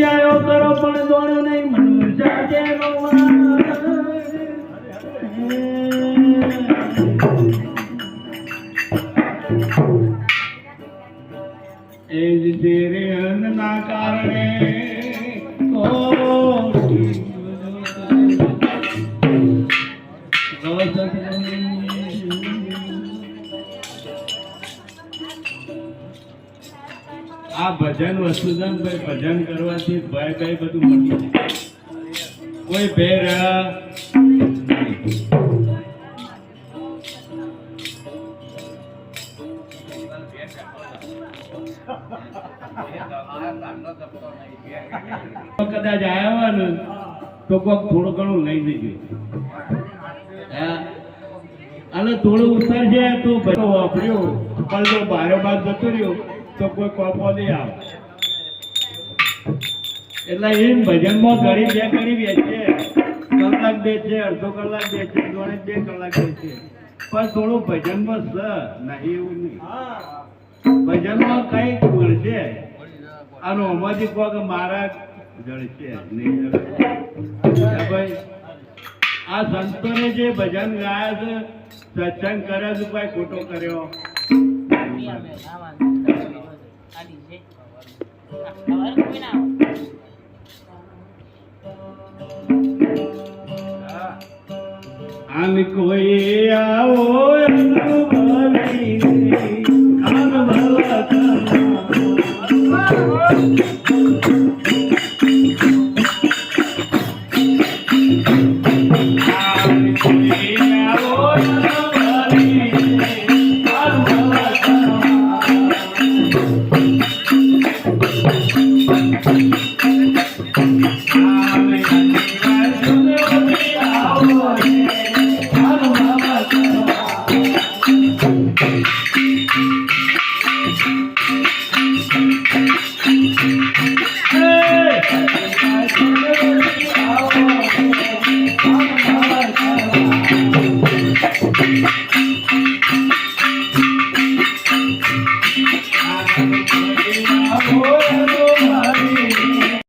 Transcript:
આયો કરો પણ દોડ્યો નહીં મનુષ્ય એ જ તેરે અન્નના કારણે આ ભજન વસ્તુદાન ભાઈ ભજન કરવાથી ભય કઈ બધું મટી કોઈ ભય રહ્યા કદાચ આવ્યા ને તો કોઈક થોડું ઘણું લઈ દેજો અને થોડું ઉતરજે તો વાપર્યો પણ જો બારો બાર જતો રહ્યો તો કોઈ કોપો નહીં આવે એટલે એમ ભજનમાં ઘડી બે ઘડી બેસે કલાક બેસે અડધો કલાક બેસે જોડે 2 કલાક બેસે પણ થોડું ભજનમાં સ નહીં એવું નહીં ભજનમાં કઈક મળશે આનો અમારી કોક મારા જળશે નહીં ભાઈ આ સંતોને જે ભજન ગાયા છે સત્સંગ કર્યો છે ભાઈ ખોટો કર્યો આમ કોઈ આવો